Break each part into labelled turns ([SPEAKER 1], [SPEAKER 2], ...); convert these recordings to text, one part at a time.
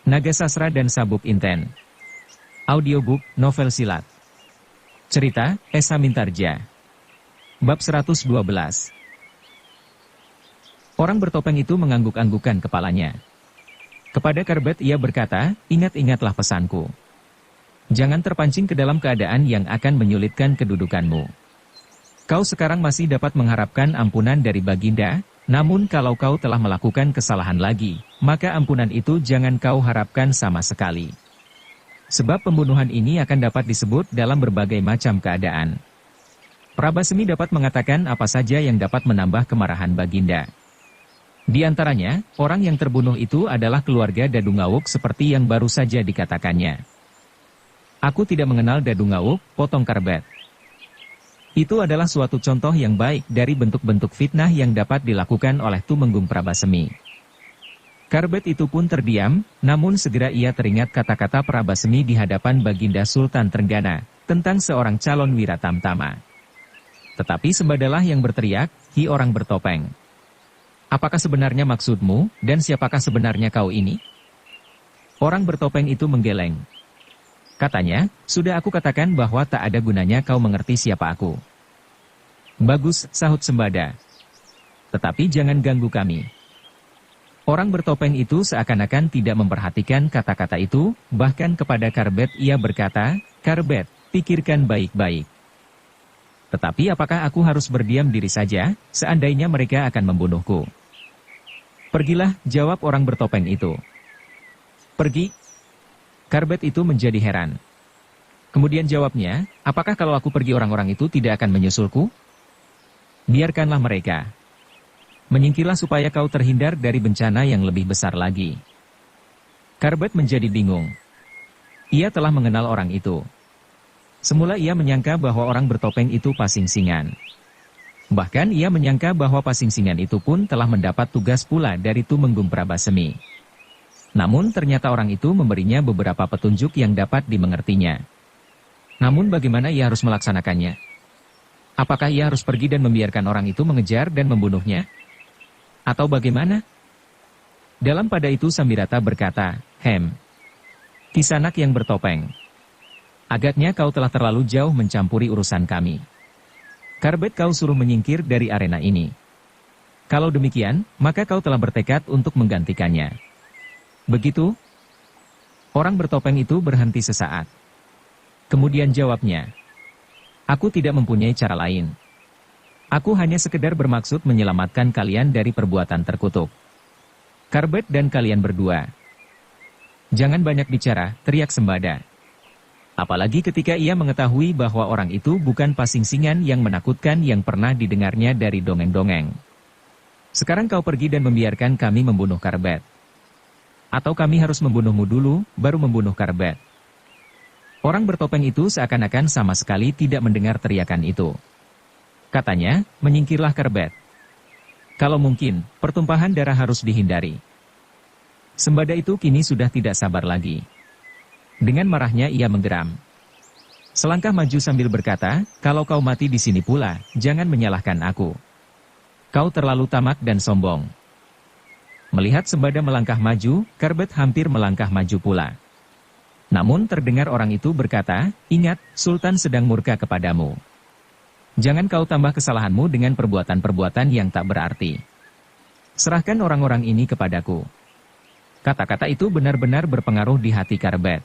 [SPEAKER 1] Naga Sastra dan Sabuk Inten. Audiobook, novel silat. Cerita, Esa Mintarja. Bab 112. Orang bertopeng itu mengangguk-anggukan kepalanya. Kepada Karbet ia berkata, ingat-ingatlah pesanku. Jangan terpancing ke dalam keadaan yang akan menyulitkan kedudukanmu. Kau sekarang masih dapat mengharapkan ampunan dari Baginda, namun kalau kau telah melakukan kesalahan lagi, maka ampunan itu jangan kau harapkan sama sekali. Sebab pembunuhan ini akan dapat disebut dalam berbagai macam keadaan. Prabasemi dapat mengatakan apa saja yang dapat menambah kemarahan Baginda. Di antaranya, orang yang terbunuh itu adalah keluarga Dadungawuk seperti yang baru saja dikatakannya. Aku tidak mengenal Dadungawuk, potong Karbet. Itu adalah suatu contoh yang baik dari bentuk-bentuk fitnah yang dapat dilakukan oleh Tumenggung Prabasemi. Karbet itu pun terdiam, namun segera ia teringat kata-kata Prabasemi di hadapan Baginda Sultan Trenggana, tentang seorang calon Wiratamtama. Tetapi Sembadalah yang berteriak, "Hi orang bertopeng. Apakah sebenarnya maksudmu, dan siapakah sebenarnya kau ini?" Orang bertopeng itu menggeleng. Katanya, sudah aku katakan bahwa tak ada gunanya kau mengerti siapa aku. Bagus, sahut Sembada. Tetapi jangan ganggu kami. Orang bertopeng itu seakan-akan tidak memperhatikan kata-kata itu, bahkan kepada Karbet ia berkata, Karbet, pikirkan baik-baik. Tetapi apakah aku harus berdiam diri saja, seandainya mereka akan membunuhku? Pergilah, jawab orang bertopeng itu. Pergi? Karbet itu menjadi heran. Kemudian jawabnya, apakah kalau aku pergi orang-orang itu tidak akan menyusulku? Biarkanlah mereka. Menyingkirlah supaya kau terhindar dari bencana yang lebih besar lagi. Karbet menjadi bingung. Ia telah mengenal orang itu. Semula ia menyangka bahwa orang bertopeng itu Pasingsingan. Bahkan ia menyangka bahwa Pasingsingan itu pun telah mendapat tugas pula dari Tumenggung Prabasemi. Namun ternyata orang itu memberinya beberapa petunjuk yang dapat dimengertinya. Namun bagaimana ia harus melaksanakannya? Apakah ia harus pergi dan membiarkan orang itu mengejar dan membunuhnya? Atau bagaimana? Dalam pada itu Sambirata berkata, Kisanak yang bertopeng. Agaknya kau telah terlalu jauh mencampuri urusan kami. Karbet kau suruh menyingkir dari arena ini. Kalau demikian, maka kau telah bertekad untuk menggantikannya. Begitu? Orang bertopeng itu berhenti sesaat. Kemudian jawabnya, aku tidak mempunyai cara lain. Aku hanya sekedar bermaksud menyelamatkan kalian dari perbuatan terkutuk. Karbet dan kalian berdua. Jangan banyak bicara, teriak Sembada. Apalagi ketika ia mengetahui bahwa orang itu bukan Pasingsingan yang menakutkan yang pernah didengarnya dari dongeng-dongeng. Sekarang kau pergi dan membiarkan kami membunuh Karbet. Atau kami harus membunuhmu dulu, baru membunuh Karbet. Orang bertopeng itu seakan-akan sama sekali tidak mendengar teriakan itu. Katanya, menyingkirlah Karbet. Kalau mungkin, pertumpahan darah harus dihindari. Sembada itu kini sudah tidak sabar lagi. Dengan marahnya ia menggeram. Selangkah maju sambil berkata, kalau kau mati di sini pula, jangan menyalahkan aku. Kau terlalu tamak dan sombong. Melihat Sembada melangkah maju, Karbet hampir melangkah maju pula. Namun terdengar orang itu berkata, ingat, Sultan sedang murka kepadamu. Jangan kau tambah kesalahanmu dengan perbuatan-perbuatan yang tak berarti. Serahkan orang-orang ini kepadaku. Kata-kata itu benar-benar berpengaruh di hati Karbet.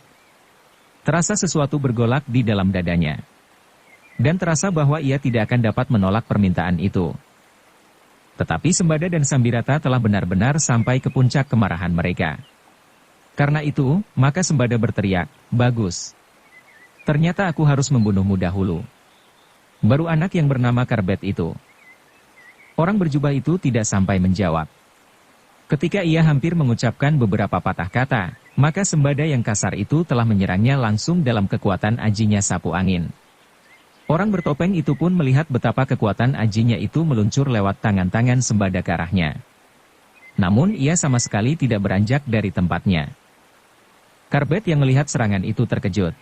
[SPEAKER 1] Terasa sesuatu bergolak di dalam dadanya. Dan terasa bahwa ia tidak akan dapat menolak permintaan itu. Tetapi Sembada dan Sambirata telah benar-benar sampai ke puncak kemarahan mereka. Karena itu, maka Sembada berteriak, bagus. Ternyata aku harus membunuhmu dahulu. Baru anak yang bernama Karbet itu. Orang berjubah itu tidak sampai menjawab. Ketika ia hampir mengucapkan beberapa patah kata, maka Sembada yang kasar itu telah menyerangnya langsung dalam kekuatan ajinya sapu angin. Orang bertopeng itu pun melihat betapa kekuatan ajinya itu meluncur lewat tangan-tangan Sembada ke arahnya. Namun ia sama sekali tidak beranjak dari tempatnya. Karbet yang melihat serangan itu terkejut.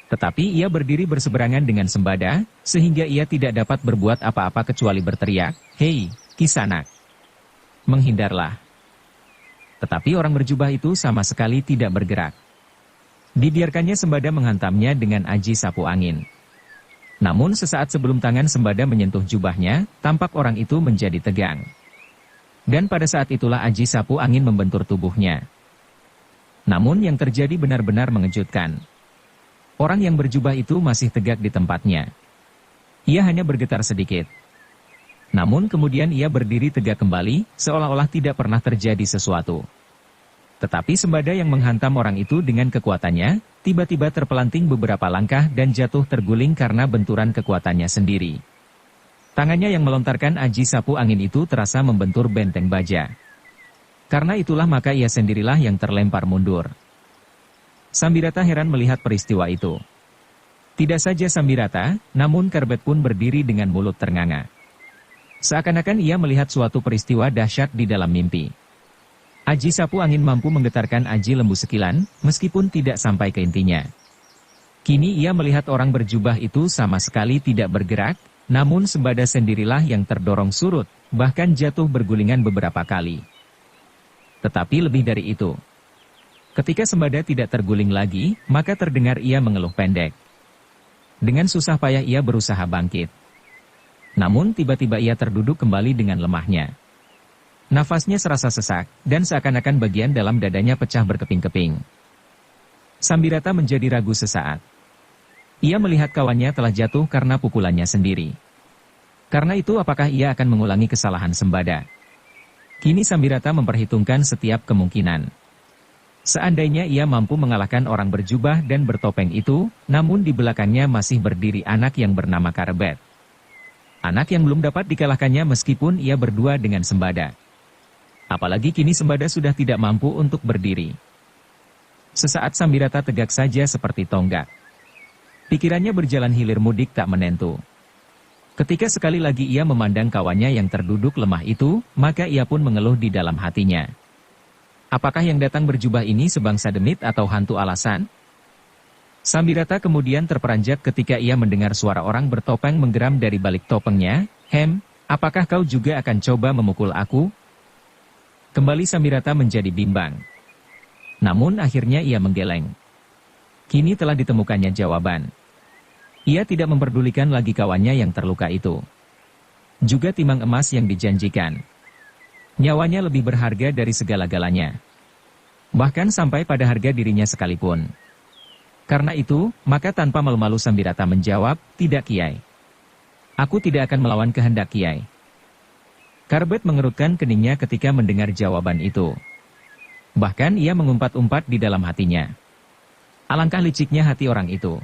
[SPEAKER 1] Tetapi ia berdiri berseberangan dengan Sembada, sehingga ia tidak dapat berbuat apa-apa kecuali berteriak, hei, Kisanak! Menghindarlah! Tetapi orang berjubah itu sama sekali tidak bergerak. Dibiarkannya Sembada menghantamnya dengan aji sapu angin. Namun sesaat sebelum tangan Sembada menyentuh jubahnya, tampak orang itu menjadi tegang. Dan pada saat itulah aji sapu angin membentur tubuhnya. Namun yang terjadi benar-benar mengejutkan. Orang yang berjubah itu masih tegak di tempatnya. Ia hanya bergetar sedikit. Namun kemudian ia berdiri tegak kembali, seolah-olah tidak pernah terjadi sesuatu. Tetapi Sembada yang menghantam orang itu dengan kekuatannya, tiba-tiba terpelanting beberapa langkah dan jatuh terguling karena benturan kekuatannya sendiri. Tangannya yang melontarkan aji sapu angin itu terasa membentur benteng baja. Karena itulah maka ia sendirilah yang terlempar mundur. Sambirata heran melihat peristiwa itu. Tidak saja Sambirata, namun Karbet pun berdiri dengan mulut ternganga. Seakan-akan ia melihat suatu peristiwa dahsyat di dalam mimpi. Aji sapu angin mampu menggetarkan aji lembu sekilan, meskipun tidak sampai ke intinya. Kini ia melihat orang berjubah itu sama sekali tidak bergerak, namun Sembada sendirilah yang terdorong surut, bahkan jatuh bergulingan beberapa kali. Tetapi lebih dari itu. Ketika Sembada tidak terguling lagi, maka terdengar ia mengeluh pendek. Dengan susah payah ia berusaha bangkit. Namun tiba-tiba ia terduduk kembali dengan lemahnya. Nafasnya serasa sesak, dan seakan-akan bagian dalam dadanya pecah berkeping-keping. Sambirata menjadi ragu sesaat. Ia melihat kawannya telah jatuh karena pukulannya sendiri. Karena itu apakah ia akan mengulangi kesalahan Sembada? Kini Sambirata memperhitungkan setiap kemungkinan. Seandainya ia mampu mengalahkan orang berjubah dan bertopeng itu, namun di belakangnya masih berdiri anak yang bernama Karbet. Anak yang belum dapat dikalahkannya meskipun ia berdua dengan Sembada. Apalagi kini Sembada sudah tidak mampu untuk berdiri. Sesaat Sambirata tegak saja seperti tonggak. Pikirannya berjalan hilir mudik tak menentu. Ketika sekali lagi ia memandang kawannya yang terduduk lemah itu, maka ia pun mengeluh di dalam hatinya. Apakah yang datang berjubah ini sebangsa demit atau hantu alasan? Sambirata kemudian terperanjat ketika ia mendengar suara orang bertopeng menggeram dari balik topengnya, "Hem, apakah kau juga akan coba memukul aku?" Kembali Sambirata menjadi bimbang. Namun akhirnya ia menggeleng. Kini telah ditemukannya jawaban. Ia tidak memperdulikan lagi kawannya yang terluka itu. Juga timang emas yang dijanjikan. Nyawanya lebih berharga dari segala-galanya. Bahkan sampai pada harga dirinya sekalipun. Karena itu, maka tanpa malu-malu Sambirata menjawab, "Tidak Kiai. Aku tidak akan melawan kehendak Kiai." Karbet mengerutkan keningnya ketika mendengar jawaban itu. Bahkan ia mengumpat-umpat di dalam hatinya. Alangkah liciknya hati orang itu.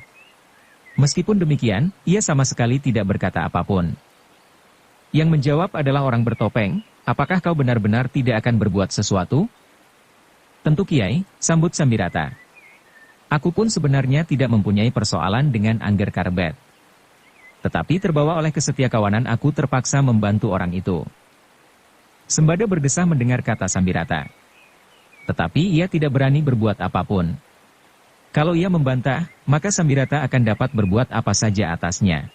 [SPEAKER 1] Meskipun demikian, ia sama sekali tidak berkata apapun. Yang menjawab adalah orang bertopeng, "Apakah kau benar-benar tidak akan berbuat sesuatu?" "Tentu Kiai," sambut Sambirata. "Aku pun sebenarnya tidak mempunyai persoalan dengan Angger Karbet. Tetapi terbawa oleh kesetiakawanan aku terpaksa membantu orang itu." Sembada berdesah mendengar kata Sambirata. Tetapi ia tidak berani berbuat apapun. Kalau ia membantah, maka Sambirata akan dapat berbuat apa saja atasnya.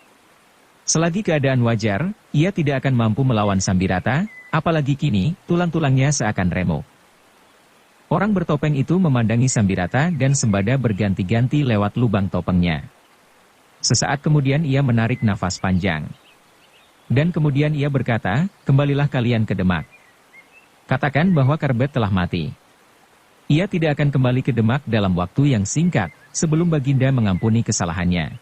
[SPEAKER 1] Selagi keadaan wajar, ia tidak akan mampu melawan Sambirata, apalagi kini, tulang-tulangnya seakan remuk. Orang bertopeng itu memandangi Sambirata dan Sembada berganti-ganti lewat lubang topengnya. Sesaat kemudian ia menarik nafas panjang. Dan kemudian ia berkata, "Kembalilah kalian ke Demak. Katakan bahwa Karbet telah mati. Ia tidak akan kembali ke Demak dalam waktu yang singkat, sebelum Baginda mengampuni kesalahannya."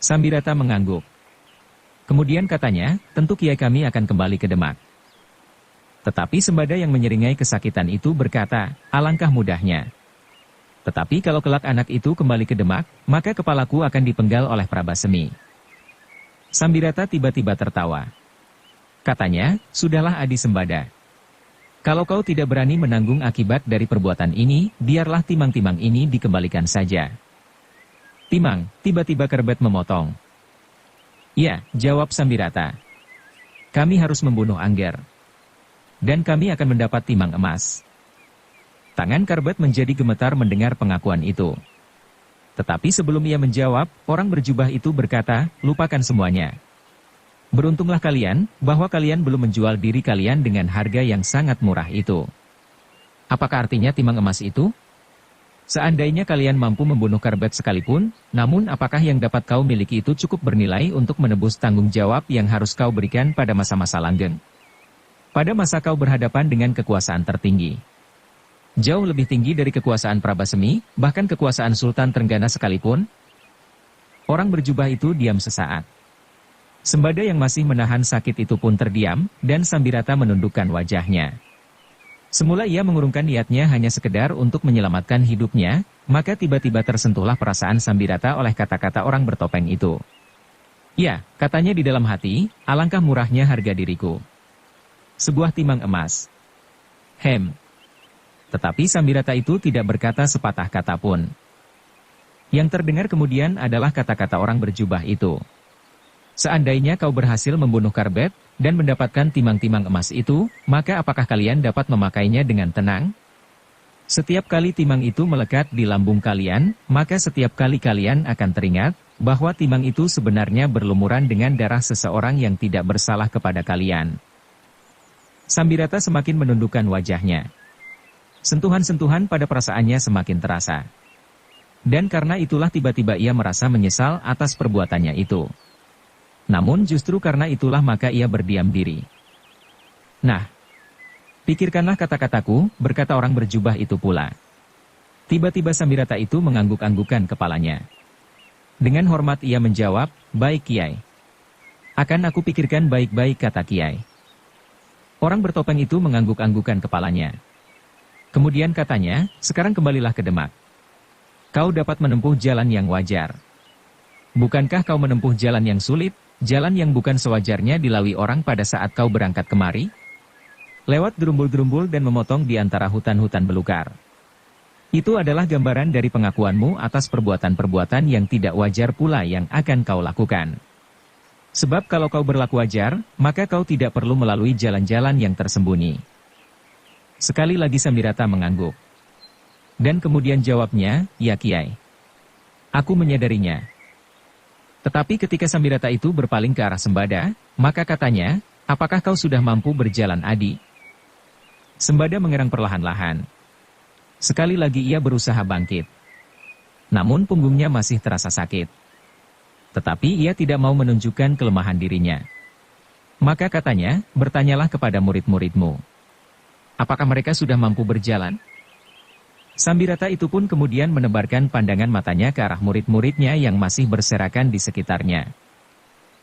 [SPEAKER 1] Sambirata mengangguk. Kemudian katanya, "Tentu Kiai kami akan kembali ke Demak." Tetapi Sembada yang menyeringai kesakitan itu berkata, "Alangkah mudahnya. Tetapi kalau kelak anak itu kembali ke Demak, maka kepalaku akan dipenggal oleh Prabasemi." Sambirata tiba-tiba tertawa. Katanya, "Sudahlah Adi Sembada. Kalau kau tidak berani menanggung akibat dari perbuatan ini, biarlah timang-timang ini dikembalikan saja." "Timang," tiba-tiba Karbet memotong. "Ya," jawab Sambirata. "Kami harus membunuh Angger. Dan kami akan mendapat timang emas." Tangan Karbet menjadi gemetar mendengar pengakuan itu. Tetapi sebelum ia menjawab, orang berjubah itu berkata, "Lupakan semuanya. Beruntunglah kalian, bahwa kalian belum menjual diri kalian dengan harga yang sangat murah itu. Apakah artinya timang emas itu? Seandainya kalian mampu membunuh Karbet sekalipun, namun apakah yang dapat kau miliki itu cukup bernilai untuk menebus tanggung jawab yang harus kau berikan pada masa-masa langgeng? Pada masa kau berhadapan dengan kekuasaan tertinggi. Jauh lebih tinggi dari kekuasaan Prabasemi, bahkan kekuasaan Sultan Trenggana sekalipun. Orang berjubah itu diam sesaat. Sembada yang masih menahan sakit itu pun terdiam, dan Sambirata menundukkan wajahnya. Semula ia mengurungkan niatnya hanya sekedar untuk menyelamatkan hidupnya, maka tiba-tiba tersentuhlah perasaan Sambirata oleh kata-kata orang bertopeng itu. Ya, katanya di dalam hati, alangkah murahnya harga diriku. Sebuah timang emas. Tetapi Sambirata itu tidak berkata sepatah kata pun. Yang terdengar kemudian adalah kata-kata orang berjubah itu. Seandainya kau berhasil membunuh Karbet, dan mendapatkan timang-timang emas itu, maka apakah kalian dapat memakainya dengan tenang? Setiap kali timang itu melekat di lambung kalian, maka setiap kali kalian akan teringat, bahwa timang itu sebenarnya berlumuran dengan darah seseorang yang tidak bersalah kepada kalian. Sambirata semakin menundukkan wajahnya. Sentuhan-sentuhan pada perasaannya semakin terasa. Dan karena itulah tiba-tiba ia merasa menyesal atas perbuatannya itu. Namun justru karena itulah maka ia berdiam diri. Nah, pikirkanlah kata-kataku, berkata orang berjubah itu pula. Tiba-tiba Sambirata itu mengangguk-anggukan kepalanya. Dengan hormat ia menjawab, baik Kiai. Akan aku pikirkan baik-baik, kata Kiai. Orang bertopeng itu mengangguk-anggukan kepalanya. Kemudian katanya, sekarang kembalilah ke Demak. Kau dapat menempuh jalan yang wajar. Bukankah kau menempuh jalan yang sulit? Jalan yang bukan sewajarnya dilalui orang pada saat kau berangkat kemari? Lewat gerumbul-gerumbul dan memotong di antara hutan-hutan belukar. Itu adalah gambaran dari pengakuanmu atas perbuatan-perbuatan yang tidak wajar pula yang akan kau lakukan. Sebab kalau kau berlaku wajar, maka kau tidak perlu melalui jalan-jalan yang tersembunyi. Sekali lagi Sambirata mengangguk. Dan kemudian jawabnya, ya Kiai. Aku menyadarinya. Tetapi ketika Sambirata itu berpaling ke arah Sembada, maka katanya, apakah kau sudah mampu berjalan Adi? Sembada mengerang perlahan-lahan. Sekali lagi ia berusaha bangkit. Namun punggungnya masih terasa sakit. Tetapi ia tidak mau menunjukkan kelemahan dirinya. Maka katanya, bertanyalah kepada murid-muridmu. Apakah mereka sudah mampu berjalan? Sambirata itu pun kemudian menebarkan pandangan matanya ke arah murid-muridnya yang masih berserakan di sekitarnya.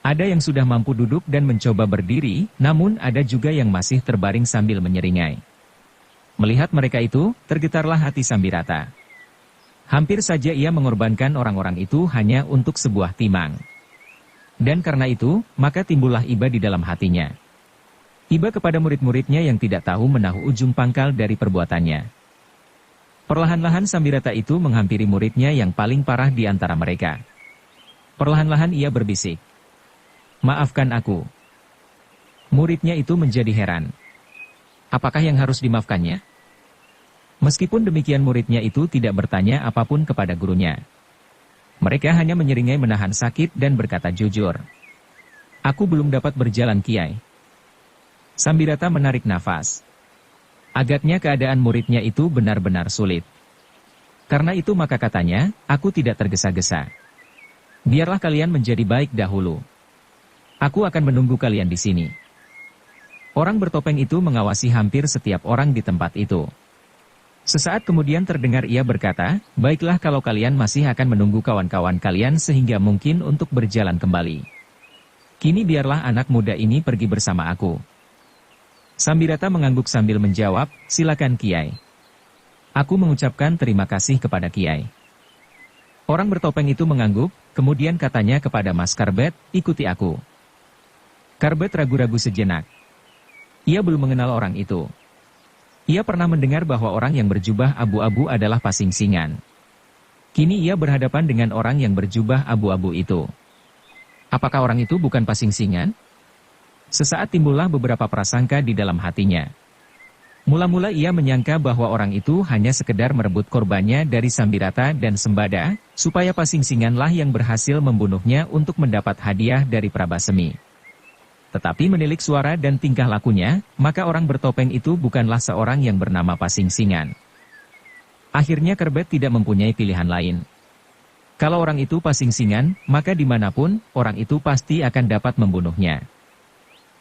[SPEAKER 1] Ada yang sudah mampu duduk dan mencoba berdiri, namun ada juga yang masih terbaring sambil menyeringai. Melihat mereka itu, tergetarlah hati Sambirata. Hampir saja ia mengorbankan orang-orang itu hanya untuk sebuah timang. Dan karena itu, maka timbullah iba di dalam hatinya. Iba kepada murid-muridnya yang tidak tahu menahu ujung pangkal dari perbuatannya. Perlahan-lahan Sambirata itu menghampiri muridnya yang paling parah di antara mereka. Perlahan-lahan ia berbisik. Maafkan aku. Muridnya itu menjadi heran. Apakah yang harus dimaafkannya? Meskipun demikian muridnya itu tidak bertanya apapun kepada gurunya. Mereka hanya menyeringai menahan sakit dan berkata jujur. Aku belum dapat berjalan Kiai. Sambirata menarik nafas. Agaknya keadaan muridnya itu benar-benar sulit. Karena itu maka katanya, aku tidak tergesa-gesa. Biarlah kalian menjadi baik dahulu. Aku akan menunggu kalian di sini. Orang bertopeng itu mengawasi hampir setiap orang di tempat itu. Sesaat kemudian terdengar ia berkata, baiklah kalau kalian masih akan menunggu kawan-kawan kalian sehingga mungkin untuk berjalan kembali. Kini biarlah anak muda ini pergi bersama aku. Sambirata mengangguk sambil menjawab, silakan Kiai. Aku mengucapkan terima kasih kepada Kiai. Orang bertopeng itu mengangguk, kemudian katanya kepada Mas Karbet, ikuti aku. Karbet ragu-ragu sejenak. Ia belum mengenal orang itu. Ia pernah mendengar bahwa orang yang berjubah abu-abu adalah Pasingsingan. Kini ia berhadapan dengan orang yang berjubah abu-abu itu. Apakah orang itu bukan Pasingsingan? Sesaat timbullah beberapa prasangka di dalam hatinya. Mula-mula ia menyangka bahwa orang itu hanya sekedar merebut korbannya dari Sambirata dan Sembada, supaya Pasingsinganlah yang berhasil membunuhnya untuk mendapat hadiah dari Prabasemi. Tetapi menilik suara dan tingkah lakunya, maka orang bertopeng itu bukanlah seorang yang bernama Pasingsingan. Akhirnya Kerbet tidak mempunyai pilihan lain. Kalau orang itu Pasingsingan, maka dimanapun, orang itu pasti akan dapat membunuhnya.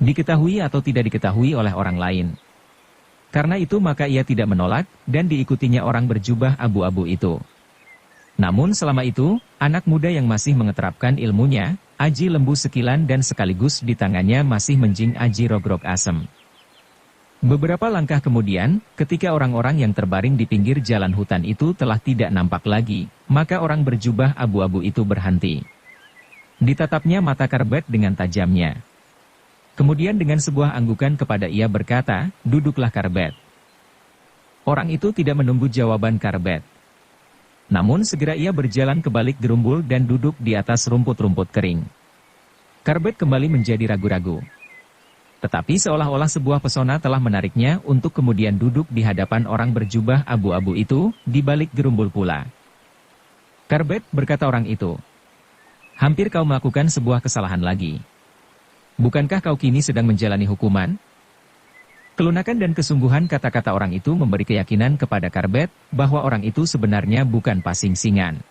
[SPEAKER 1] Diketahui atau tidak diketahui oleh orang lain. Karena itu maka ia tidak menolak, dan diikutinya orang berjubah abu-abu itu. Namun selama itu, anak muda yang masih mengeterapkan ilmunya, aji lembu sekilan dan sekaligus di tangannya masih menjing aji rogrok asem. Beberapa langkah kemudian, ketika orang-orang yang terbaring di pinggir jalan hutan itu telah tidak nampak lagi, maka orang berjubah abu-abu itu berhenti. Ditatapnya mata Kerbet dengan tajamnya. Kemudian dengan sebuah anggukan kepada ia berkata, "Duduklah Kerbet." Orang itu tidak menunggu jawaban Kerbet. Namun segera ia berjalan ke balik gerumbul dan duduk di atas rumput-rumput kering. Kerbet kembali menjadi ragu-ragu. Tetapi seolah-olah sebuah pesona telah menariknya untuk kemudian duduk di hadapan orang berjubah abu-abu itu, di balik gerumbul pula. "Kerbet," berkata orang itu, "hampir kau melakukan sebuah kesalahan lagi. Bukankah kau kini sedang menjalani hukuman?" Kelunakan dan kesungguhan kata-kata orang itu memberi keyakinan kepada Kerbet bahwa orang itu sebenarnya bukan Pasingsingan.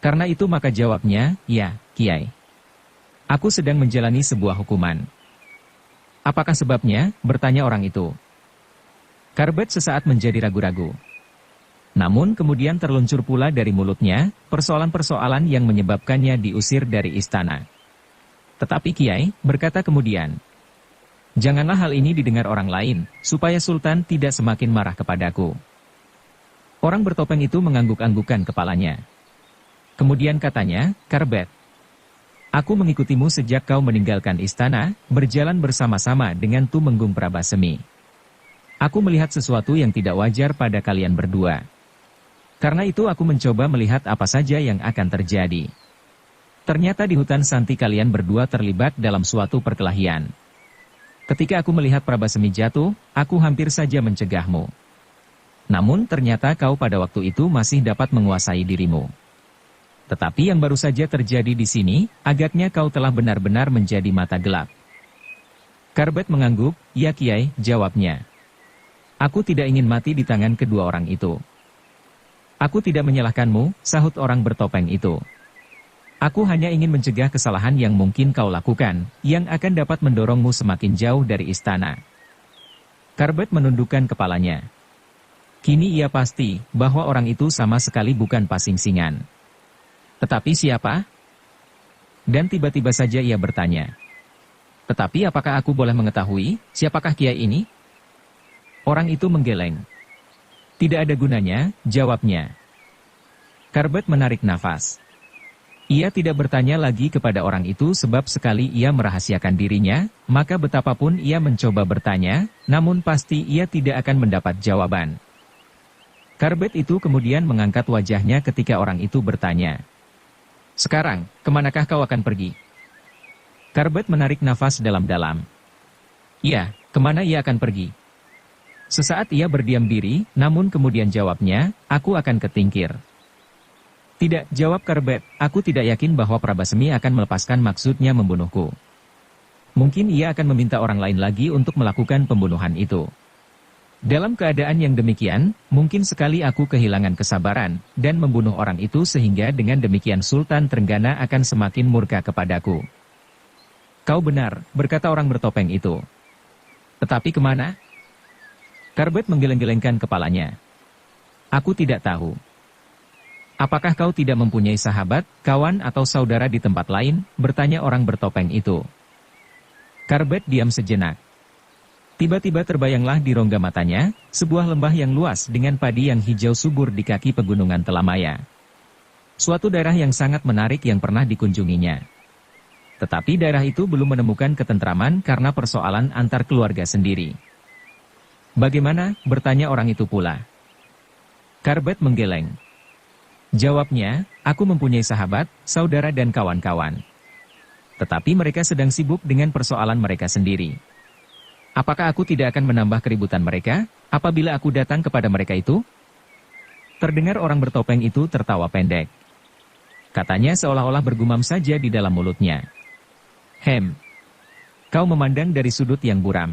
[SPEAKER 1] Karena itu maka jawabnya, "Ya, Kiai. Aku sedang menjalani sebuah hukuman." "Apakah sebabnya?" bertanya orang itu. Kerbet sesaat menjadi ragu-ragu. Namun kemudian terluncur pula dari mulutnya persoalan-persoalan yang menyebabkannya diusir dari istana. "Tetapi Kiai," berkata kemudian, "janganlah hal ini didengar orang lain, supaya Sultan tidak semakin marah kepadaku." Orang bertopeng itu mengangguk-anggukkan kepalanya. Kemudian katanya, "Kerbet, aku mengikutimu sejak kau meninggalkan istana, berjalan bersama-sama dengan Tumenggung Prabasemi. Aku melihat sesuatu yang tidak wajar pada kalian berdua. Karena itu aku mencoba melihat apa saja yang akan terjadi. Ternyata di hutan Santi kalian berdua terlibat dalam suatu perkelahian. Ketika aku melihat Prabasemi jatuh, aku hampir saja mencegahmu. Namun ternyata kau pada waktu itu masih dapat menguasai dirimu. Tetapi yang baru saja terjadi di sini, agaknya kau telah benar-benar menjadi mata gelap." Kerbet mengangguk, "Ya Kiai," jawabnya. "Aku tidak ingin mati di tangan kedua orang itu." "Aku tidak menyalahkanmu," sahut orang bertopeng itu. "Aku hanya ingin mencegah kesalahan yang mungkin kau lakukan, yang akan dapat mendorongmu semakin jauh dari istana." Kerbet menundukkan kepalanya. Kini ia pasti bahwa orang itu sama sekali bukan Pasingsingan. "Tetapi siapa?" Dan tiba-tiba saja ia bertanya, "Tetapi apakah aku boleh mengetahui, siapakah Kiai ini?" Orang itu menggeleng. "Tidak ada gunanya," jawabnya. Kerbet menarik nafas. Ia tidak bertanya lagi kepada orang itu sebab sekali ia merahasiakan dirinya, maka betapapun ia mencoba bertanya, namun pasti ia tidak akan mendapat jawaban. Kerbet itu kemudian mengangkat wajahnya ketika orang itu bertanya, "Sekarang, kemanakah kau akan pergi?" Kerbet menarik nafas dalam-dalam. "Ya, kemana ia akan pergi?" Sesaat ia berdiam diri, namun kemudian jawabnya, "Aku akan ke Tingkir." "Tidak," jawab Kerbet, "aku tidak yakin bahwa Prabasemi akan melepaskan maksudnya membunuhku. Mungkin ia akan meminta orang lain lagi untuk melakukan pembunuhan itu. Dalam keadaan yang demikian, mungkin sekali aku kehilangan kesabaran, dan membunuh orang itu sehingga dengan demikian Sultan Trenggana akan semakin murka kepadaku." "Kau benar," berkata orang bertopeng itu. "Tetapi kemana?" Kerbet menggeleng-gelengkan kepalanya. "Aku tidak tahu." "Apakah kau tidak mempunyai sahabat, kawan atau saudara di tempat lain?" bertanya orang bertopeng itu. Kerbet diam sejenak. Tiba-tiba terbayanglah di rongga matanya, sebuah lembah yang luas dengan padi yang hijau subur di kaki pegunungan Telamaya. Suatu daerah yang sangat menarik yang pernah dikunjunginya. Tetapi daerah itu belum menemukan ketentraman karena persoalan antar keluarga sendiri. "Bagaimana?" bertanya orang itu pula. Kerbet menggeleng. Jawabnya, "Aku mempunyai sahabat, saudara dan kawan-kawan. Tetapi mereka sedang sibuk dengan persoalan mereka sendiri. Apakah aku tidak akan menambah keributan mereka, apabila aku datang kepada mereka itu?" Terdengar orang bertopeng itu tertawa pendek. Katanya seolah-olah bergumam saja di dalam mulutnya. Kau memandang dari sudut yang buram.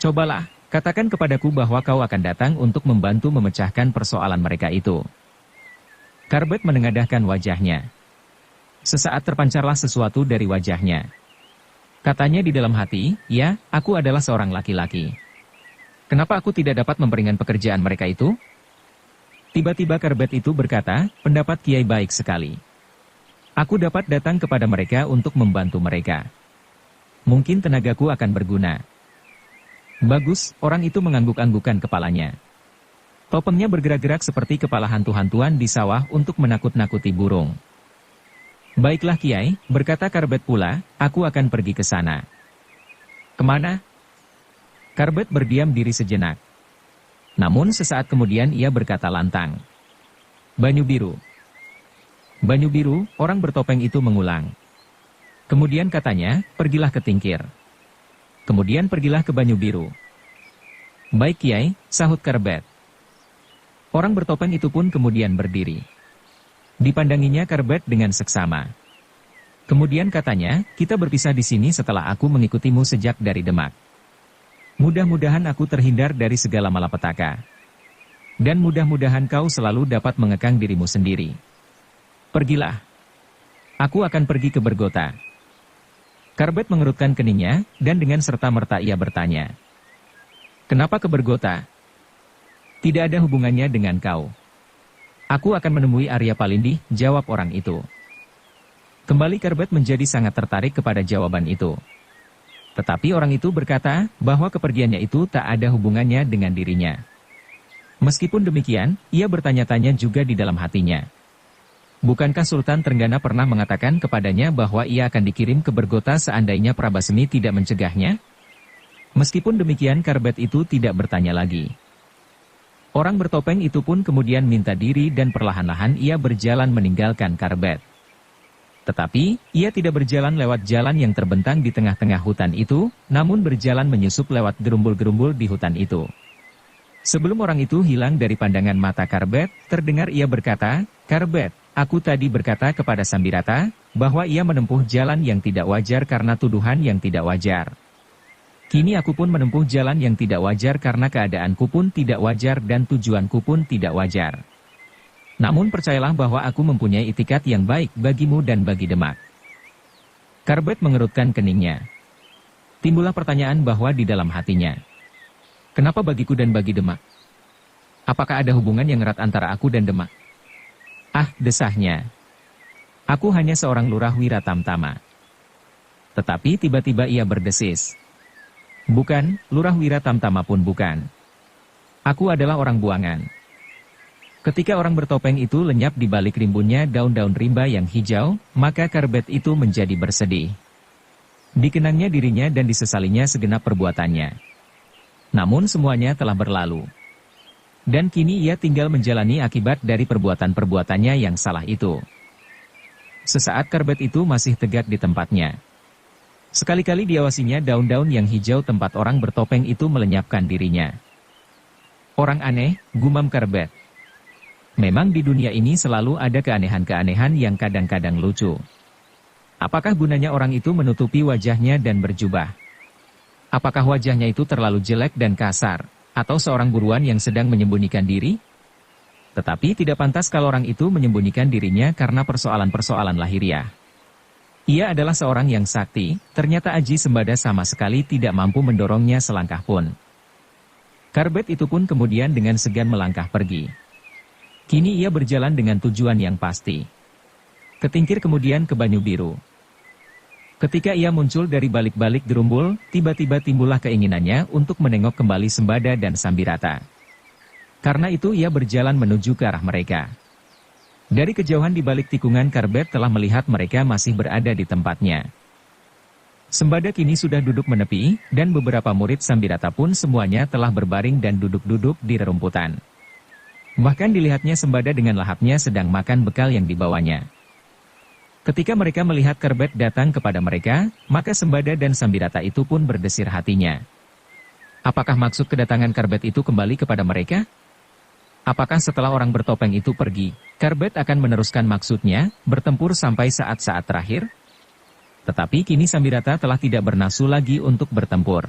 [SPEAKER 1] Cobalah, katakan kepadaku bahwa kau akan datang untuk membantu memecahkan persoalan mereka itu. Karbet menengadahkan wajahnya. Sesaat terpancarlah sesuatu dari wajahnya. Katanya di dalam hati, ya, aku adalah seorang laki-laki. Kenapa aku tidak dapat memperingan pekerjaan mereka itu? Tiba-tiba Karbet itu berkata, pendapat Kiai baik sekali. Aku dapat datang kepada mereka untuk membantu mereka. Mungkin tenagaku akan berguna. Bagus, orang itu mengangguk-anggukan kepalanya. Topengnya bergerak-gerak seperti kepala hantu-hantuan di sawah untuk menakut-nakuti burung. Baiklah Kiai, berkata Karbet pula, aku akan pergi ke sana. Kemana? Karbet berdiam diri sejenak. Namun sesaat kemudian ia berkata lantang. Banyu Biru. Banyu Biru, orang bertopeng itu mengulang. Kemudian katanya, pergilah ke Tingkir. Kemudian pergilah ke Banyu Biru. Baik Kiai, sahut Karbet. Orang bertopeng itu pun kemudian berdiri. Dipandanginya Karbet dengan seksama. Kemudian katanya, kita berpisah di sini setelah aku mengikutimu sejak dari Demak. Mudah-mudahan aku terhindar dari segala malapetaka. Dan mudah-mudahan kau selalu dapat mengekang dirimu sendiri. Pergilah. Aku akan pergi ke Bergota. Karbet mengerutkan keningnya, dan dengan serta-merta ia bertanya. Kenapa ke Bergota? Tidak ada hubungannya dengan kau. Aku akan menemui Arya Palindi, jawab orang itu. Kembali Karbet menjadi sangat tertarik kepada jawaban itu. Tetapi orang itu berkata, bahwa kepergiannya itu tak ada hubungannya dengan dirinya. Meskipun demikian, ia bertanya-tanya juga di dalam hatinya. Bukankah Sultan Trenggana pernah mengatakan kepadanya bahwa ia akan dikirim ke Bergota seandainya Prabasemi tidak mencegahnya? Meskipun demikian Karbet itu tidak bertanya lagi. Orang bertopeng itu pun kemudian minta diri dan perlahan-lahan ia berjalan meninggalkan Karbet. Tetapi, ia tidak berjalan lewat jalan yang terbentang di tengah-tengah hutan itu, namun berjalan menyusup lewat gerumbul-gerumbul di hutan itu. Sebelum orang itu hilang dari pandangan mata Karbet, terdengar ia berkata, Karbet, aku tadi berkata kepada Sambirata, bahwa ia menempuh jalan yang tidak wajar karena tuduhan yang tidak wajar. Kini aku pun menempuh jalan yang tidak wajar karena keadaanku pun tidak wajar dan tujuanku pun tidak wajar. Namun percayalah bahwa aku mempunyai itikat yang baik bagimu dan bagi Demak. Karbet mengerutkan keningnya. Timbullah pertanyaan bahwa di dalam hatinya. Kenapa bagiku dan bagi Demak? Apakah ada hubungan yang erat antara aku dan Demak? Ah, desahnya. Aku hanya seorang lurah Wiratamtama. Tetapi tiba-tiba ia berdesis. Bukan, lurah Wiratamtama pun bukan. Aku adalah orang buangan. Ketika orang bertopeng itu lenyap di balik rimbunnya daun-daun rimba yang hijau, maka Karbet itu menjadi bersedih. Dikenangnya dirinya dan disesalinya segenap perbuatannya. Namun semuanya telah berlalu. Dan kini ia tinggal menjalani akibat dari perbuatan-perbuatannya yang salah itu. Sesaat Karbet itu masih tegak di tempatnya. Sekali-kali diawasinya daun-daun yang hijau tempat orang bertopeng itu melenyapkan dirinya. Orang aneh, gumam Karbet. Memang di dunia ini selalu ada keanehan-keanehan yang kadang-kadang lucu. Apakah gunanya orang itu menutupi wajahnya dan berjubah? Apakah wajahnya itu terlalu jelek dan kasar, atau seorang buruan yang sedang menyembunyikan diri? Tetapi tidak pantas kalau orang itu menyembunyikan dirinya karena persoalan-persoalan lahiriah. Ia adalah seorang yang sakti, ternyata Aji Sembada sama sekali tidak mampu mendorongnya selangkah pun. Karbet itu pun kemudian dengan segan melangkah pergi. Kini ia berjalan dengan tujuan yang pasti. Ke Tingkir kemudian ke Banyu Biru. Ketika ia muncul dari balik-balik gerumbul, tiba-tiba timbullah keinginannya untuk menengok kembali Sembada dan Sambirata. Karena itu ia berjalan menuju ke arah mereka. Dari kejauhan di balik tikungan Karbet telah melihat mereka masih berada di tempatnya. Sembada kini sudah duduk menepi, dan beberapa murid Sambirata pun semuanya telah berbaring dan duduk-duduk di rerumputan. Bahkan dilihatnya Sembada dengan lahapnya sedang makan bekal yang dibawanya. Ketika mereka melihat Karbet datang kepada mereka, maka Sembada dan Sambirata itu pun berdesir hatinya. Apakah maksud kedatangan Karbet itu kembali kepada mereka? Apakah setelah orang bertopeng itu pergi, Karbet akan meneruskan maksudnya, bertempur sampai saat-saat terakhir? Tetapi kini Sambirata telah tidak bernafsu lagi untuk bertempur.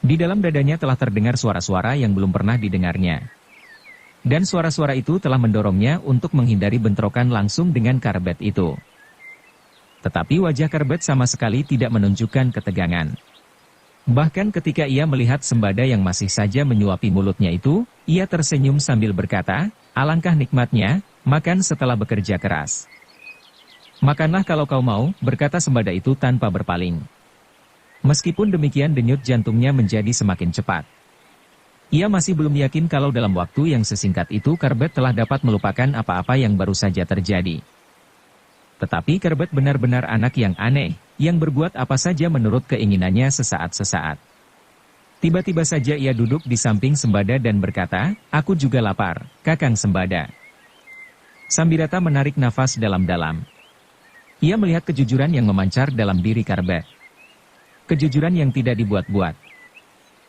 [SPEAKER 1] Di dalam dadanya telah terdengar suara-suara yang belum pernah didengarnya. Dan suara-suara itu telah mendorongnya untuk menghindari bentrokan langsung dengan Karbet itu. Tetapi wajah Karbet sama sekali tidak menunjukkan ketegangan. Bahkan ketika ia melihat Sembada yang masih saja menyuapi mulutnya itu, ia tersenyum sambil berkata, "Alangkah nikmatnya, makan setelah bekerja keras." "Makanlah kalau kau mau," berkata Sembada itu tanpa berpaling. Meskipun demikian denyut jantungnya menjadi semakin cepat. Ia masih belum yakin kalau dalam waktu yang sesingkat itu Karbet telah dapat melupakan apa-apa yang baru saja terjadi. Tetapi Karbet benar-benar anak yang aneh, yang berbuat apa saja menurut keinginannya sesaat-sesaat. Tiba-tiba saja ia duduk di samping Sembada dan berkata, "Aku juga lapar, Kakang Sembada." Sambirata menarik nafas dalam-dalam. Ia melihat kejujuran yang memancar dalam diri Karbet. Kejujuran yang tidak dibuat-buat.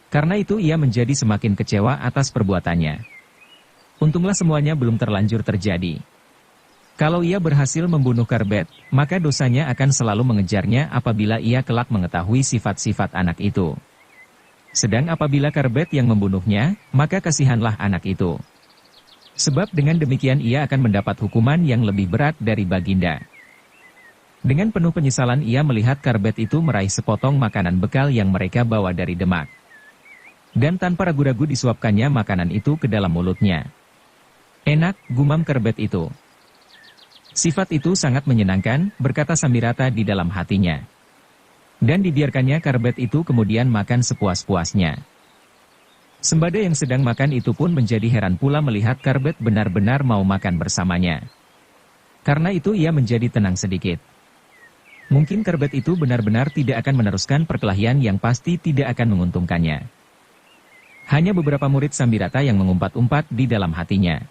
[SPEAKER 1] Karena itu ia menjadi semakin kecewa atas perbuatannya. Untunglah semuanya belum terlanjur terjadi. Kalau ia berhasil membunuh Karbet, maka dosanya akan selalu mengejarnya apabila ia kelak mengetahui sifat-sifat anak itu. Sedang apabila Karbet yang membunuhnya, maka kasihanlah anak itu. Sebab dengan demikian ia akan mendapat hukuman yang lebih berat dari Baginda. Dengan penuh penyesalan ia melihat Karbet itu meraih sepotong makanan bekal yang mereka bawa dari Demak. Dan tanpa ragu-ragu disuapkannya makanan itu ke dalam mulutnya. "Enak," gumam Karbet itu. "Sifat itu sangat menyenangkan," berkata Sambirata di dalam hatinya. Dan dibiarkannya Karbet itu kemudian makan sepuas-puasnya. Sembada yang sedang makan itu pun menjadi heran pula melihat Karbet benar-benar mau makan bersamanya. Karena itu ia menjadi tenang sedikit. Mungkin Karbet itu benar-benar tidak akan meneruskan perkelahian yang pasti tidak akan menguntungkannya. Hanya beberapa murid Sambirata yang mengumpat-umpat di dalam hatinya.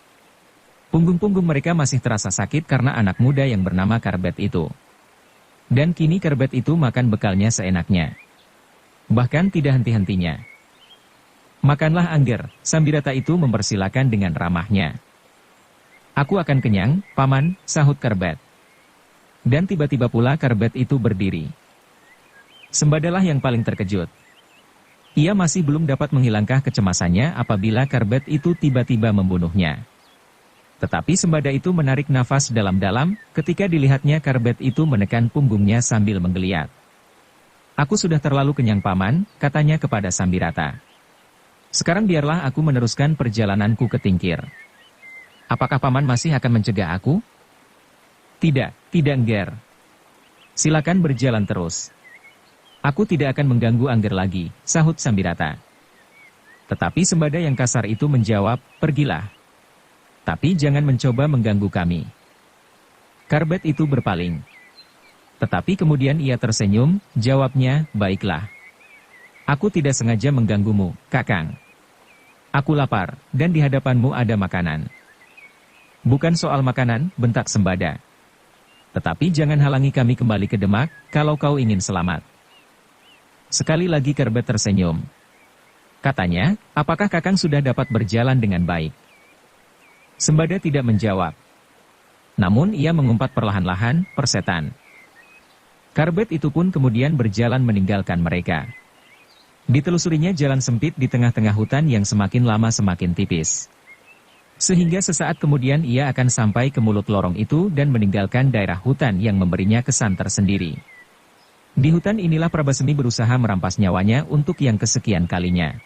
[SPEAKER 1] Punggung-punggung mereka masih terasa sakit karena anak muda yang bernama Karbet itu. Dan kini Karbet itu makan bekalnya seenaknya. Bahkan tidak henti-hentinya. "Makanlah Angger," Sambirata itu mempersilakan dengan ramahnya. "Aku akan kenyang, Paman," sahut Karbet. Dan tiba-tiba pula Karbet itu berdiri. Sembadalah yang paling terkejut. Ia masih belum dapat menghilangkan kecemasannya apabila Karbet itu tiba-tiba membunuhnya. Tetapi Sembada itu menarik nafas dalam-dalam ketika dilihatnya Karbet itu menekan punggungnya sambil menggeliat. "Aku sudah terlalu kenyang Paman," katanya kepada Sambirata. "Sekarang biarlah aku meneruskan perjalananku ke Tingkir. Apakah Paman masih akan mencegah aku?" Tidak, Ngger. Silakan berjalan terus. Aku tidak akan mengganggu Angger lagi," sahut Sambirata. Tetapi Sembada yang kasar itu menjawab, "Pergilah. Tapi jangan mencoba mengganggu kami." Karbet itu berpaling. Tetapi kemudian ia tersenyum, jawabnya, "Baiklah. Aku tidak sengaja mengganggumu, Kakang. Aku lapar, dan di hadapanmu ada makanan." "Bukan soal makanan," bentak Sembada. "Tetapi jangan halangi kami kembali ke Demak, kalau kau ingin selamat." Sekali lagi Karbet tersenyum. Katanya, "Apakah Kakang sudah dapat berjalan dengan baik?" Sembada tidak menjawab. Namun ia mengumpat perlahan-lahan, "Persetan." Karbet itu pun kemudian berjalan meninggalkan mereka. Ditelusurinya jalan sempit di tengah-tengah hutan yang semakin lama semakin tipis. Sehingga sesaat kemudian ia akan sampai ke mulut lorong itu dan meninggalkan daerah hutan yang memberinya kesan tersendiri. Di hutan inilah Prabasemi berusaha merampas nyawanya untuk yang kesekian kalinya.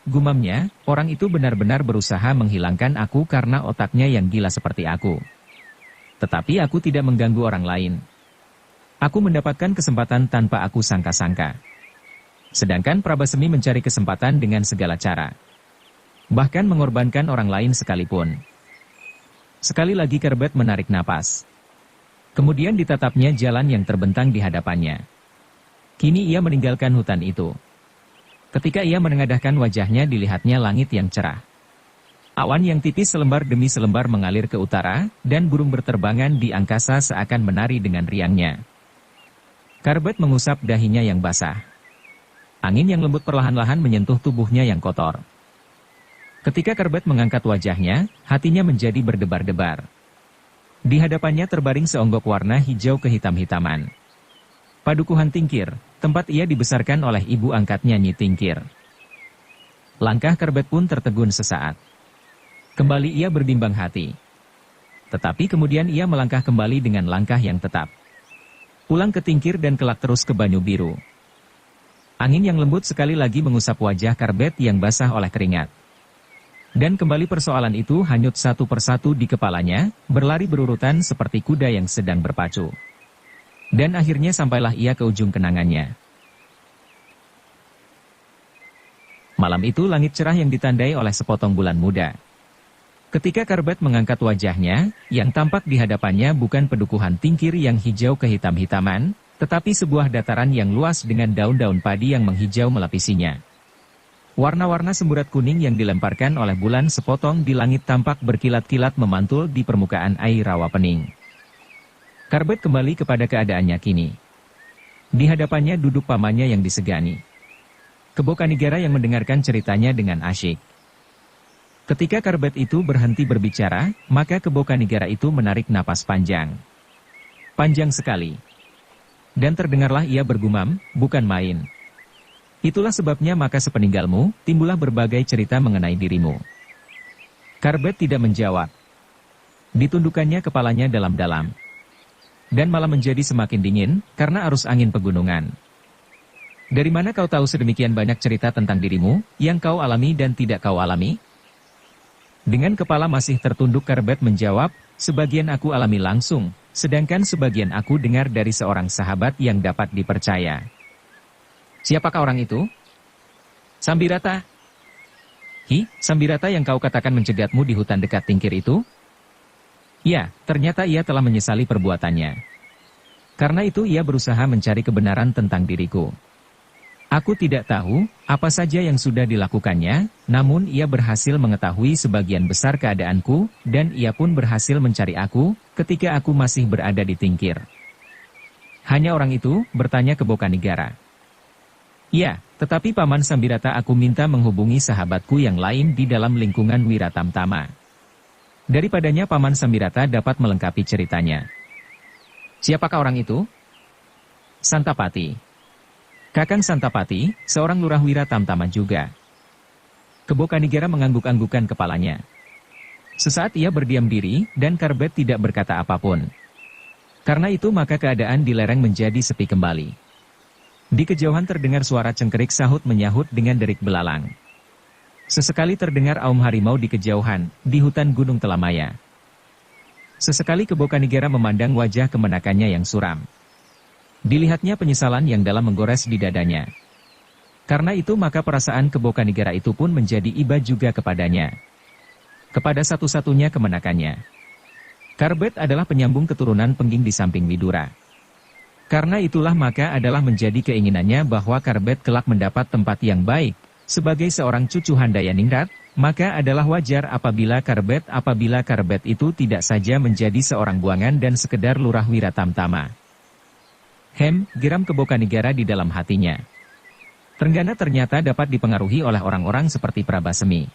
[SPEAKER 1] Gumamnya, "Orang itu benar-benar berusaha menghilangkan aku karena otaknya yang gila seperti aku. Tetapi aku tidak mengganggu orang lain. Aku mendapatkan kesempatan tanpa aku sangka-sangka. Sedangkan Prabasemi mencari kesempatan dengan segala cara. Bahkan mengorbankan orang lain sekalipun." Sekali lagi Karbet menarik napas. Kemudian ditatapnya jalan yang terbentang di hadapannya. Kini ia meninggalkan hutan itu. Ketika ia menengadahkan wajahnya dilihatnya langit yang cerah. Awan yang tipis selembar demi selembar mengalir ke utara, dan burung berterbangan di angkasa seakan menari dengan riangnya. Karbet mengusap dahinya yang basah. Angin yang lembut perlahan-lahan menyentuh tubuhnya yang kotor. Ketika Karbet mengangkat wajahnya, hatinya menjadi berdebar-debar. Di hadapannya terbaring seonggok warna hijau kehitam-hitaman. Padukuhan Tingkir, tempat ia dibesarkan oleh ibu angkatnya Nyi Tingkir. Langkah Kerbet pun tertegun sesaat. Kembali ia berbimbang hati. Tetapi kemudian ia melangkah kembali dengan langkah yang tetap. Pulang ke Tingkir dan kelak terus ke Banyu Biru. Angin yang lembut sekali lagi mengusap wajah Kerbet yang basah oleh keringat. Dan kembali persoalan itu hanyut satu persatu di kepalanya, berlari berurutan seperti kuda yang sedang berpacu. Dan akhirnya sampailah ia ke ujung kenangannya. Malam itu langit cerah yang ditandai oleh sepotong bulan muda. Ketika Kerbet mengangkat wajahnya, yang tampak di hadapannya bukan pedukuhan Tingkir yang hijau kehitam-hitaman, tetapi sebuah dataran yang luas dengan daun-daun padi yang menghijau melapisinya. Warna-warna semburat kuning yang dilemparkan oleh bulan sepotong di langit tampak berkilat-kilat memantul di permukaan air rawa pening. Kerbet kembali kepada keadaannya kini. Di hadapannya duduk pamannya yang disegani. Kebo Kanigara yang mendengarkan ceritanya dengan asyik. Ketika Kerbet itu berhenti berbicara, maka Kebo Kanigara itu menarik napas panjang. Panjang sekali. Dan terdengarlah ia bergumam, bukan main. Itulah sebabnya maka sepeninggalmu, timbullah berbagai cerita mengenai dirimu. Kerbet tidak menjawab. Ditundukkannya kepalanya dalam-dalam. Dan malah menjadi semakin dingin, karena arus angin pegunungan. Dari mana kau tahu sedemikian banyak cerita tentang dirimu, yang kau alami dan tidak kau alami? Dengan kepala masih tertunduk Kerbet menjawab, sebagian aku alami langsung, sedangkan sebagian aku dengar dari seorang sahabat yang dapat dipercaya. Siapakah orang itu? Sambirata. Sambirata yang kau katakan mencegatmu di hutan dekat Tingkir itu? Ya, ternyata ia telah menyesali perbuatannya. Karena itu ia berusaha mencari kebenaran tentang diriku. Aku tidak tahu apa saja yang sudah dilakukannya, namun ia berhasil mengetahui sebagian besar keadaanku, dan ia pun berhasil mencari aku, ketika aku masih berada di Tingkir. Hanya orang itu, bertanya Kebo Kanigara. Ya, tetapi Paman Sambirata aku minta menghubungi sahabatku yang lain di dalam lingkungan Wiratamtama. Daripadanya Paman Sambirata dapat melengkapi ceritanya. Siapakah orang itu? Santapati. Kakang Santapati, seorang lurah Wiratamtama juga. Kebo Kanigara mengangguk-anggukan kepalanya. Sesaat ia berdiam diri, dan Kerbet tidak berkata apapun. Karena itu maka keadaan di lereng menjadi sepi kembali. Di kejauhan terdengar suara cengkerik sahut menyahut dengan derik belalang. Sesekali terdengar aum harimau di kejauhan, di hutan Gunung Telamaya. Sesekali Kebo Kanigara memandang wajah kemenakannya yang suram. Dilihatnya penyesalan yang dalam menggores di dadanya. Karena itu maka perasaan Kebo Kanigara itu pun menjadi iba juga kepadanya. Kepada satu-satunya kemenakannya. Kerbet adalah penyambung keturunan Pengging di samping Widura. Karena itulah maka adalah menjadi keinginannya bahwa Kerbet kelak mendapat tempat yang baik. Sebagai seorang cucu Handayaningrat, maka adalah wajar apabila Kerbet itu tidak saja menjadi seorang buangan dan sekedar lurah Wiratamtama. Geram Kebo Kanigara di dalam hatinya. Trenggana ternyata dapat dipengaruhi oleh orang-orang seperti Prabasemi.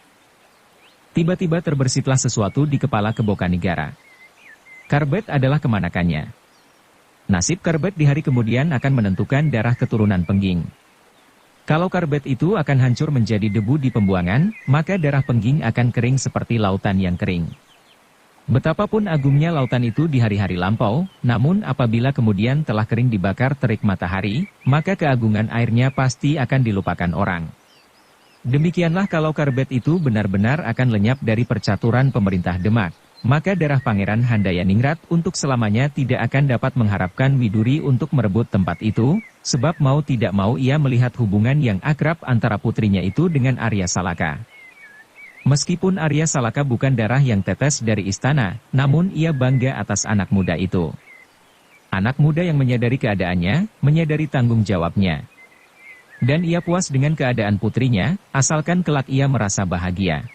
[SPEAKER 1] Tiba-tiba terbersitlah sesuatu di kepala Kebo Kanigara. Kerbet adalah kemanakannya. Nasib Kerbet di hari kemudian akan menentukan darah keturunan Pengging. Kalau Kerbet itu akan hancur menjadi debu di pembuangan, maka darah Pengging akan kering seperti lautan yang kering. Betapapun agungnya lautan itu di hari-hari lampau, namun apabila kemudian telah kering dibakar terik matahari, maka keagungan airnya pasti akan dilupakan orang. Demikianlah kalau Kerbet itu benar-benar akan lenyap dari percaturan pemerintah Demak. Maka darah Pangeran Handayaningrat untuk selamanya tidak akan dapat mengharapkan Widuri untuk merebut tempat itu, sebab mau tidak mau ia melihat hubungan yang akrab antara putrinya itu dengan Arya Salaka. Meskipun Arya Salaka bukan darah yang tetes dari istana, namun ia bangga atas anak muda itu. Anak muda yang menyadari keadaannya, menyadari tanggung jawabnya. Dan ia puas dengan keadaan putrinya, asalkan kelak ia merasa bahagia.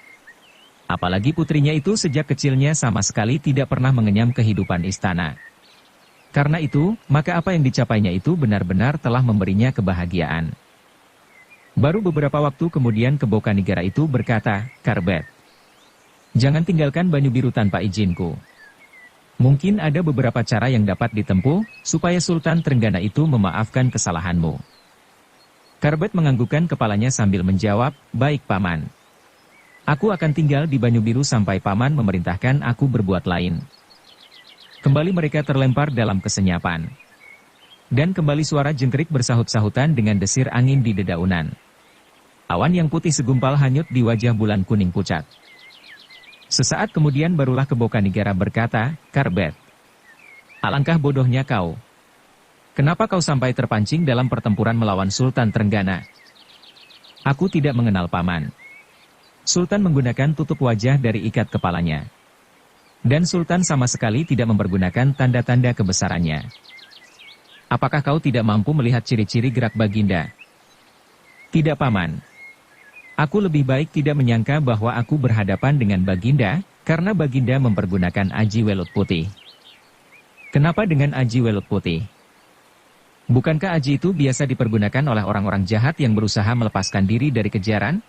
[SPEAKER 1] Apalagi putrinya itu sejak kecilnya sama sekali tidak pernah mengenyam kehidupan istana. Karena itu, maka apa yang dicapainya itu benar-benar telah memberinya kebahagiaan. Baru beberapa waktu kemudian Kebo Kanigara itu berkata, Kerbet, jangan tinggalkan Banyu Biru tanpa izinku. Mungkin ada beberapa cara yang dapat ditempuh, supaya Sultan Trenggana itu memaafkan kesalahanmu. Karbet menganggukkan kepalanya sambil menjawab, baik paman. Aku akan tinggal di Banyu Biru sampai paman memerintahkan aku berbuat lain. Kembali mereka terlempar dalam kesenyapan. Dan kembali suara jengkerik bersahut-sahutan dengan desir angin di dedaunan. Awan yang putih segumpal hanyut di wajah bulan kuning pucat. Sesaat kemudian barulah Kebo Kanigara berkata, Karbet, alangkah bodohnya kau. Kenapa kau sampai terpancing dalam pertempuran melawan Sultan Trenggana? Aku tidak mengenal paman. Sultan menggunakan tutup wajah dari ikat kepalanya. Dan Sultan sama sekali tidak mempergunakan tanda-tanda kebesarannya. Apakah kau tidak mampu melihat ciri-ciri gerak Baginda? Tidak paman. Aku lebih baik tidak menyangka bahwa aku berhadapan dengan Baginda, karena Baginda mempergunakan aji welut putih. Kenapa dengan aji welut putih? Bukankah aji itu biasa dipergunakan oleh orang-orang jahat yang berusaha melepaskan diri dari kejaran?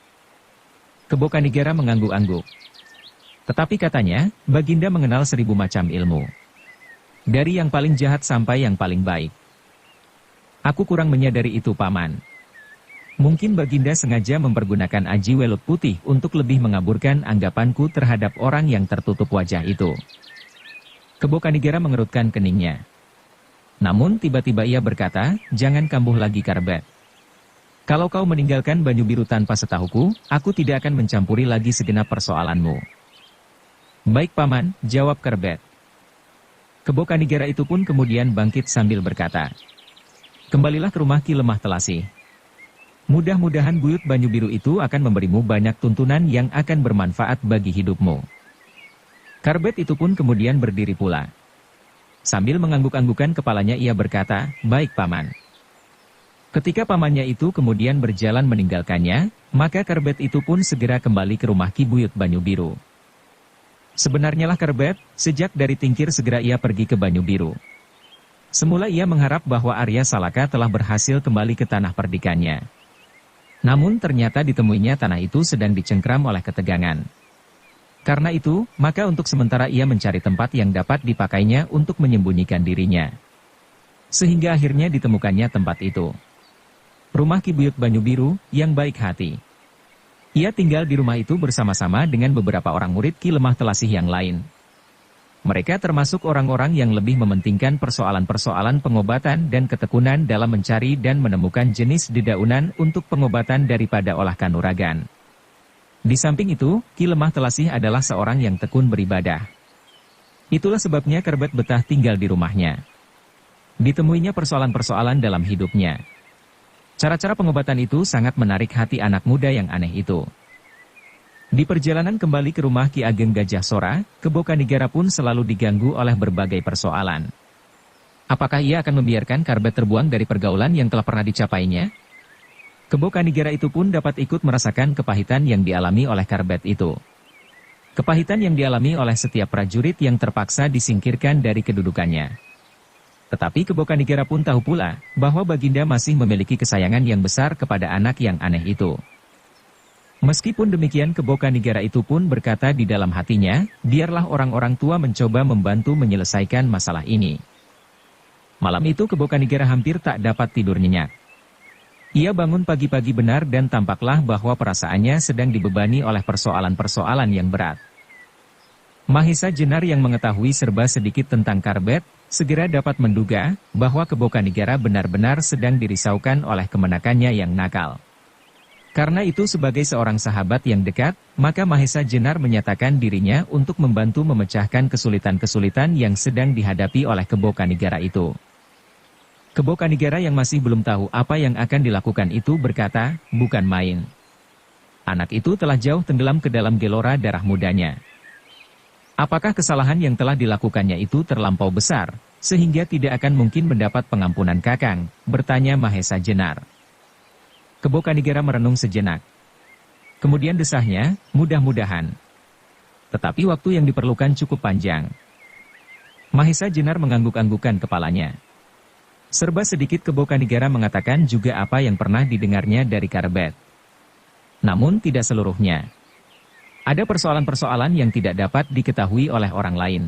[SPEAKER 1] Kebo Kanigara mengangguk-angguk. Tetapi katanya, Baginda mengenal 1000 macam ilmu. Dari yang paling jahat sampai yang paling baik. Aku kurang menyadari itu paman. Mungkin Baginda sengaja mempergunakan aji welut putih untuk lebih mengaburkan anggapanku terhadap orang yang tertutup wajah itu. Kebo Kanigara mengerutkan keningnya. Namun tiba-tiba ia berkata, jangan kambuh lagi Karbet. Kalau kau meninggalkan Banyu Biru tanpa setahuku, aku tidak akan mencampuri lagi segenap persoalanmu. Baik paman, jawab Karbet. Kebo Kanigara itu pun kemudian bangkit sambil berkata, kembalilah ke rumah Ki Lemah Telasih. Mudah-mudahan buyut Banyu Biru itu akan memberimu banyak tuntunan yang akan bermanfaat bagi hidupmu. Karbet itu pun kemudian berdiri pula. Sambil mengangguk-anggukan kepalanya ia berkata, baik paman. Ketika pamannya itu kemudian berjalan meninggalkannya, maka Karbet itu pun segera kembali ke rumah Ki Buyut Banyu Biru. Sebenarnya lah Karbet, sejak dari Tingkir segera ia pergi ke Banyu Biru. Semula ia mengharap bahwa Arya Salaka telah berhasil kembali ke tanah perdikannya. Namun ternyata ditemuinya tanah itu sedang dicengkram oleh ketegangan. Karena itu, maka untuk sementara ia mencari tempat yang dapat dipakainya untuk menyembunyikan dirinya. Sehingga akhirnya ditemukannya tempat itu. Rumah Ki Buyut Banyu Biru, yang baik hati. Ia tinggal di rumah itu bersama-sama dengan beberapa orang murid Ki Lemah Telasih yang lain. Mereka termasuk orang-orang yang lebih mementingkan persoalan-persoalan pengobatan dan ketekunan dalam mencari dan menemukan jenis dedaunan untuk pengobatan daripada olah kanuragan. Di samping itu, Ki Lemah Telasih adalah seorang yang tekun beribadah. Itulah sebabnya Karbet betah tinggal di rumahnya. Ditemuinya persoalan-persoalan dalam hidupnya. Cara-cara pengobatan itu sangat menarik hati anak muda yang aneh itu. Di perjalanan kembali ke rumah Ki Ageng Gajah Sora, Kebo Kanigara pun selalu diganggu oleh berbagai persoalan. Apakah ia akan membiarkan Karbet terbuang dari pergaulan yang telah pernah dicapainya? Kebo Kanigara itu pun dapat ikut merasakan kepahitan yang dialami oleh Karbet itu. Kepahitan yang dialami oleh setiap prajurit yang terpaksa disingkirkan dari kedudukannya. Tetapi Kebo Kanigara pun tahu pula, bahwa Baginda masih memiliki kesayangan yang besar kepada anak yang aneh itu. Meskipun demikian Kebo Kanigara itu pun berkata di dalam hatinya, biarlah orang-orang tua mencoba membantu menyelesaikan masalah ini. Malam itu Kebo Kanigara hampir tak dapat tidur nyenyak. Ia bangun pagi-pagi benar dan tampaklah bahwa perasaannya sedang dibebani oleh persoalan-persoalan yang berat. Mahesa Jenar yang mengetahui serba sedikit tentang Karbet, segera dapat menduga bahwa Kebo Kanigara benar-benar sedang dirisaukan oleh kemenakannya yang nakal. Karena itu sebagai seorang sahabat yang dekat, maka Mahesa Jenar menyatakan dirinya untuk membantu memecahkan kesulitan-kesulitan yang sedang dihadapi oleh Kebo Kanigara itu. Kebo Kanigara yang masih belum tahu apa yang akan dilakukan itu berkata, bukan main. Anak itu telah jauh tenggelam ke dalam gelora darah mudanya. Apakah kesalahan yang telah dilakukannya itu terlampau besar, sehingga tidak akan mungkin mendapat pengampunan Kakang? Bertanya Mahesa Jenar. Kebo Kanigara merenung sejenak. Kemudian desahnya, mudah-mudahan. Tetapi waktu yang diperlukan cukup panjang. Mahesa Jenar mengangguk-anggukan kepalanya. Serba sedikit Kebo Kanigara mengatakan juga apa yang pernah didengarnya dari Karbet. Namun tidak seluruhnya. Ada persoalan-persoalan yang tidak dapat diketahui oleh orang lain.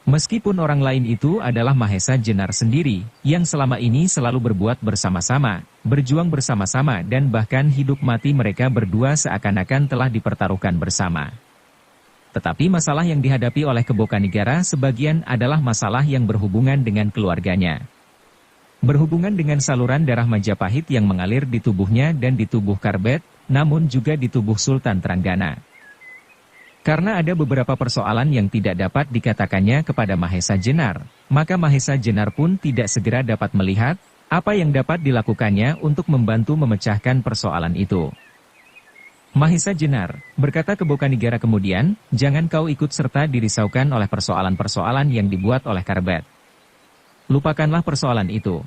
[SPEAKER 1] Meskipun orang lain itu adalah Mahesa Jenar sendiri, yang selama ini selalu berbuat bersama-sama, berjuang bersama-sama dan bahkan hidup mati mereka berdua seakan-akan telah dipertaruhkan bersama. Tetapi masalah yang dihadapi oleh Kebo Kanigara sebagian adalah masalah yang berhubungan dengan keluarganya. Berhubungan dengan saluran darah Majapahit yang mengalir di tubuhnya dan di tubuh Karbet, namun juga di tubuh Sultan Trenggana. Karena ada beberapa persoalan yang tidak dapat dikatakannya kepada Mahesa Jenar, maka Mahesa Jenar pun tidak segera dapat melihat apa yang dapat dilakukannya untuk membantu memecahkan persoalan itu. Mahesa Jenar, berkata Kebo Kanigara kemudian, jangan kau ikut serta dirisaukan oleh persoalan-persoalan yang dibuat oleh Karbet. Lupakanlah persoalan itu.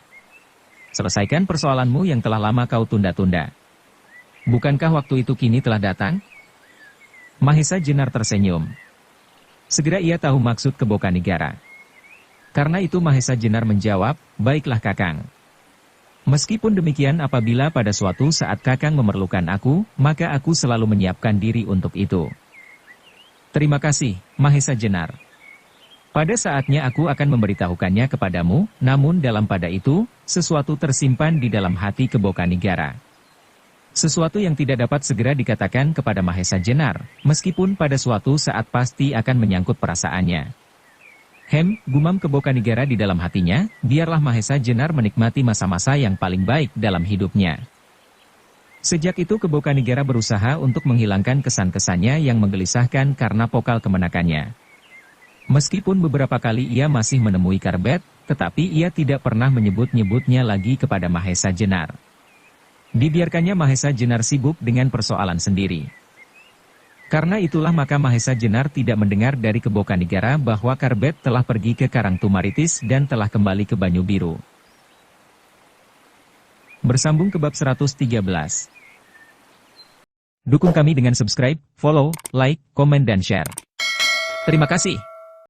[SPEAKER 1] Selesaikan persoalanmu yang telah lama kau tunda-tunda. Bukankah waktu itu kini telah datang? Mahesa Jenar tersenyum. Segera ia tahu maksud Kebo Kanigara. Karena itu Mahesa Jenar menjawab, baiklah Kakang. Meskipun demikian apabila pada suatu saat Kakang memerlukan aku, maka aku selalu menyiapkan diri untuk itu. Terima kasih, Mahesa Jenar. Pada saatnya aku akan memberitahukannya kepadamu, namun dalam pada itu, sesuatu tersimpan di dalam hati Kebo Kanigara. Sesuatu yang tidak dapat segera dikatakan kepada Mahesa Jenar, meskipun pada suatu saat pasti akan menyangkut perasaannya. Gumam Kebo Kanigara di dalam hatinya, biarlah Mahesa Jenar menikmati masa-masa yang paling baik dalam hidupnya. Sejak itu Kebo Kanigara berusaha untuk menghilangkan kesan-kesannya yang menggelisahkan karena pokal kemenakannya. Meskipun beberapa kali ia masih menemui Karbet, tetapi ia tidak pernah menyebut-nyebutnya lagi kepada Mahesa Jenar. Dibiarkannya Mahesa Jenar sibuk dengan persoalan sendiri. Karena itulah maka Mahesa Jenar tidak mendengar dari Kebo Kanigara bahwa Karbet telah pergi ke Karang Tumaritis dan telah kembali ke Banyu Biru. Bersambung ke bab 113. Dukung kami dengan subscribe, follow, like, komen dan share. Terima kasih.